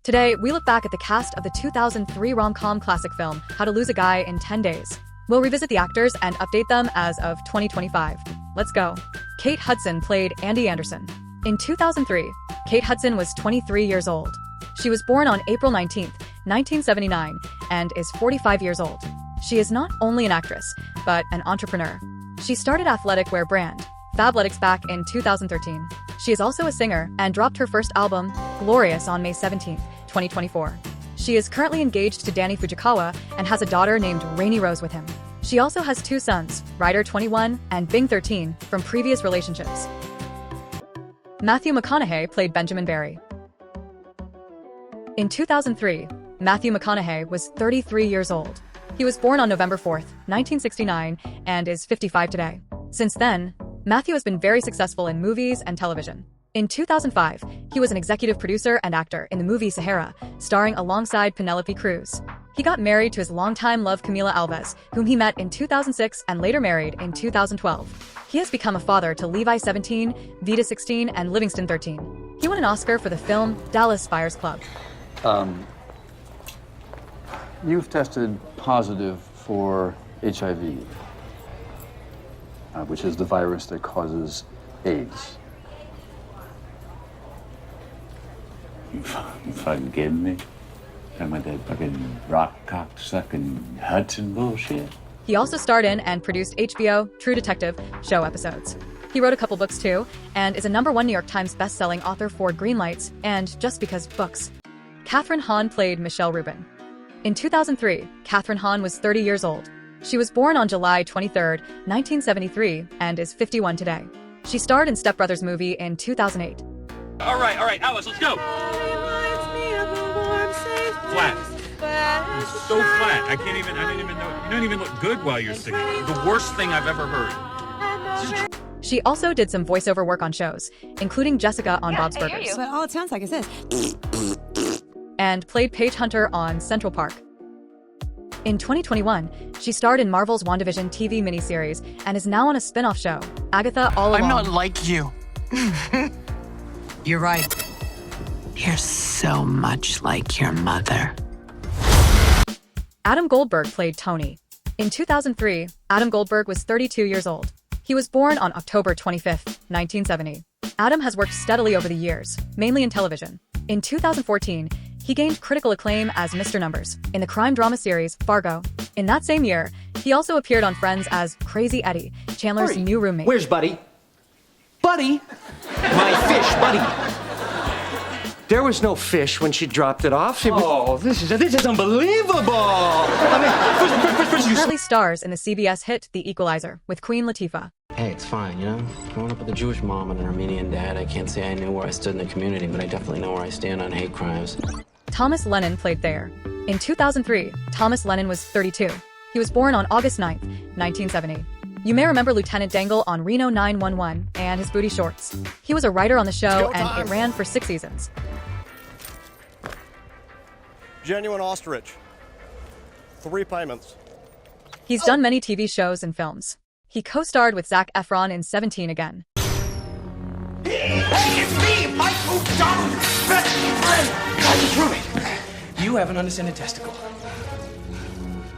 Today, we look back at the cast of the 2003 rom-com classic film, How to Lose a Guy in 10 Days. We'll revisit the actors and update them as of 2025. Let's go. Kate Hudson played Andy Anderson. In 2003, Kate Hudson was 23 years old. She was born on April 19, 1979, and is 45 years old. She is not only an actress, but an entrepreneur. She started athletic wear brand, Fabletics, back in 2013. She is also a singer and dropped her first album, Glorious, on May 17, 2024. She is currently engaged to Danny Fujikawa and has a daughter named Rainy Rose with him. She also has two sons, Ryder 21 and Bing 13, from previous relationships. Matthew McConaughey played Benjamin Barry. In 2003, Matthew McConaughey was 33 years old. He was born on November 4, 1969, and is 55 today. Since then, Matthew has been very successful in movies and television. In 2005, he was an executive producer and actor in the movie Sahara, starring alongside Penelope Cruz. He got married to his longtime love Camila Alves, whom he met in 2006 and later married in 2012. He has become a father to Levi 17, Vita 16, and Livingston 13. He won an Oscar for the film Dallas Buyers Club. You've tested positive for HIV, which is the virus that causes AIDS. You fucking kidding me? Talking about that fucking rock cock sucking Hudson bullshit? He also starred in and produced HBO True Detective show episodes. He wrote a couple books too, and is a #1 New York Times best-selling author for Green Lights and Just Because books. Kathryn Hahn played Michelle Rubin. In 2003, Kathryn Hahn was 30 years old. She was born on July 23, 1973, and is 51 today. She starred in Step Brothers movie in 2008. All right, Alice, let's go. Flat. It's so flat. I didn't even know. You don't even look good while you're singing. The worst thing I've ever heard. She also did some voiceover work on shows, including Jessica on Bob's Burgers. But all it sounds like is this. And played Paige Hunter on Central Park. In 2021, she starred in Marvel's WandaVision TV miniseries and is now on a spin-off show, Agatha All Along. I'm not like you. You're right. You're so much like your mother. Adam Goldberg played Tony. In 2003, Adam Goldberg was 32 years old. He was born on October 25, 1970. Adam has worked steadily over the years, mainly in television. In 2014, he gained critical acclaim as Mr. Numbers in the crime drama series Fargo. In that same year, he also appeared on Friends as Crazy Eddie, Chandler's new roommate. Where's Buddy? Buddy? My fish, Buddy. There was no fish when she dropped it off. This is unbelievable. I mean, He currently stars in the CBS hit The Equalizer with Queen Latifah. Hey, it's fine, you know? Growing up with a Jewish mom and an Armenian dad, I can't say I knew where I stood in the community, but I definitely know where I stand on hate crimes. Thomas Lennon played Thayer. In 2003, Thomas Lennon was 32. He was born on August 9, 1970. You may remember Lieutenant Dangle on Reno 911 and his booty shorts. He was a writer on the show, and it ran for 6 seasons. Genuine ostrich. 3 payments. He's done many TV shows and films. He co-starred with Zac Efron in 17 Again. Hey, it's me, Mike O'Donnell, best friend. How's your roommate? You have an undescended testicle.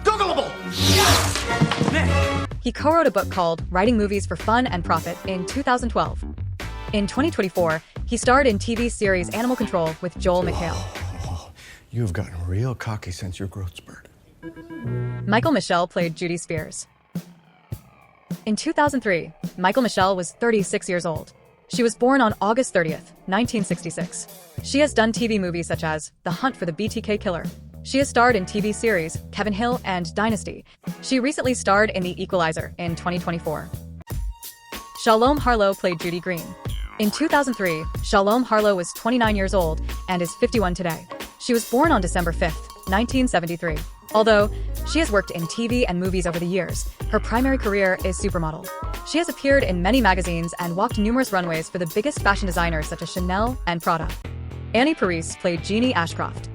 Googleable! Yes! He co-wrote a book called Writing Movies for Fun and Profit in 2012. In 2024, he starred in TV series Animal Control with Joel McHale. You've gotten real cocky since your growth spurt. Michael Michelle played Judy Spears. In 2003, Michael Michelle was 36 years old. She was born on August 30th, 1966. She has done TV movies such as The Hunt for the BTK Killer. She has starred in TV series Kevin Hill and Dynasty. She recently starred in The Equalizer in 2024. Shalom Harlow played Judy Green. In 2003, Shalom Harlow was 29 years old and is 51 today. She was born on December 5th, 1973. Although she has worked in TV and movies over the years, her primary career is supermodel. She has appeared in many magazines and walked numerous runways for the biggest fashion designers such as Chanel and Prada. Annie Paris played Jeannie Ashcroft.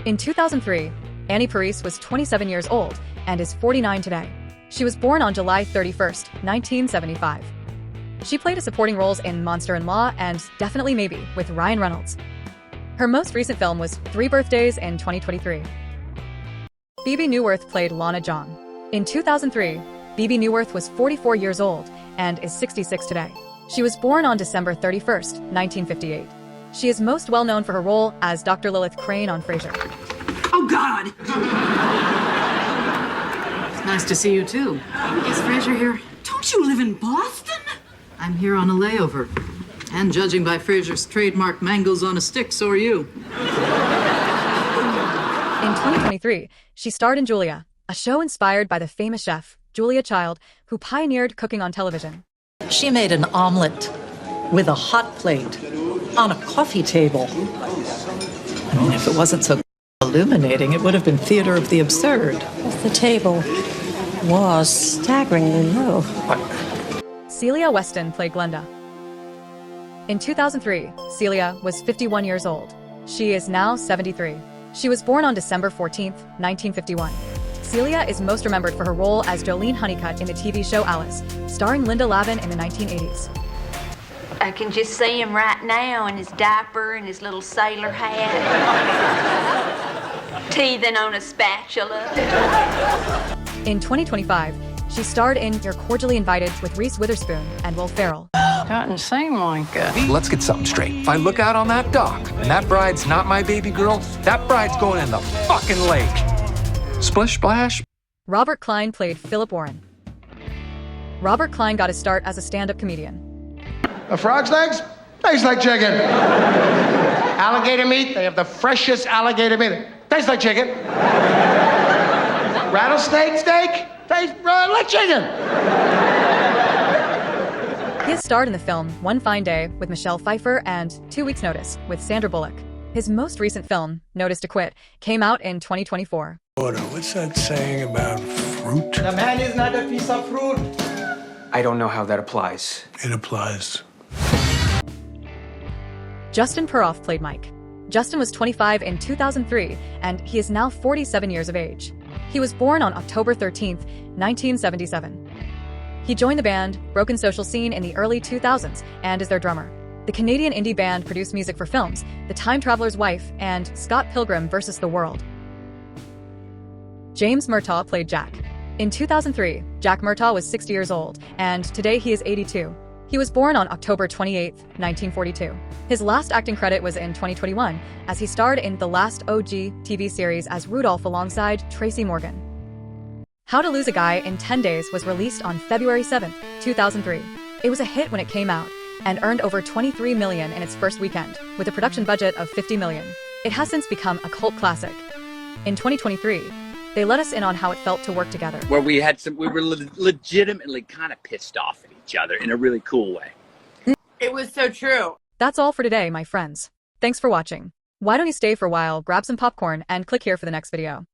In 2003, Annie Paris was 27 years old and is 49 today. She was born on July 31st, 1975. She played a supporting roles in Monster-in-Law and Definitely Maybe with Ryan Reynolds. Her most recent film was 3 Birthdays in 2023. Bebe Neuwirth played Lana John. In 2003, Bebe Neuwirth was 44 years old and is 66 today. She was born on December 31st, 1958. She is most well known for her role as Dr. Lilith Crane on Frasier. Oh, God! It's nice to see you, too. Is Frasier here? Don't you live in Boston? I'm here on a layover. And judging by Frasier's trademark mangles on a stick, so are you. In 2023, she starred in Julia, a show inspired by the famous chef, Julia Child, who pioneered cooking on television. She made an omelet with a hot plate on a coffee table. I mean, if it wasn't so illuminating, it would have been theater of the absurd. The table was staggeringly low. Celia Weston played Glenda. In 2003, Celia was 51 years old. She is now 73. She was born on December 14, 1951. Celia is most remembered for her role as Jolene Honeycutt in the TV show Alice, starring Linda Lavin in the 1980s. I can just see him right now in his diaper and his little sailor hat, teething on a spatula. In 2025, she starred in You're Cordially Invited with Reese Witherspoon and Will Ferrell. Doesn't seem like it. Let's get something straight. If I look out on that dock and that bride's not my baby girl, that bride's going in the fucking lake. Splish splash. Robert Klein played Philip Warren. Robert Klein got his start as a stand-up comedian. A frog's legs? Tastes like chicken. Alligator meat? They have the freshest alligator meat. Tastes like chicken. Rattlesnake steak? Tastes like chicken. He has starred in the film One Fine Day with Michelle Pfeiffer and 2 Weeks' Notice with Sandra Bullock. His most recent film, Notice to Quit, came out in 2024. What's that saying about fruit? The man is not a piece of fruit. I don't know how that applies. It applies. Justin Perhoff played Mike. Justin was 25 in 2003, and he is now 47 years of age. He was born on October 13, 1977. He joined the band Broken Social Scene in the early 2000s and is their drummer. The Canadian indie band produced music for films The Time Traveler's Wife and Scott Pilgrim vs. the World. James Murtaugh played Jack. In 2003, Jack Murtaugh was 60 years old, and today he is 82. He was born on October 28, 1942. His last acting credit was in 2021, as he starred in the last OG TV series as Rudolph alongside Tracy Morgan. How to Lose a Guy in 10 Days was released on February 7, 2003. It was a hit when it came out, and earned over $23 million in its first weekend, with a production budget of $50 million. It has since become a cult classic. In 2023, they let us in on how it felt to work together. Where we were legitimately kind of pissed off at each other in a really cool way. It was so true. That's all for today, my friends. Thanks for watching. Why don't you stay for a while, grab some popcorn, and click here for the next video.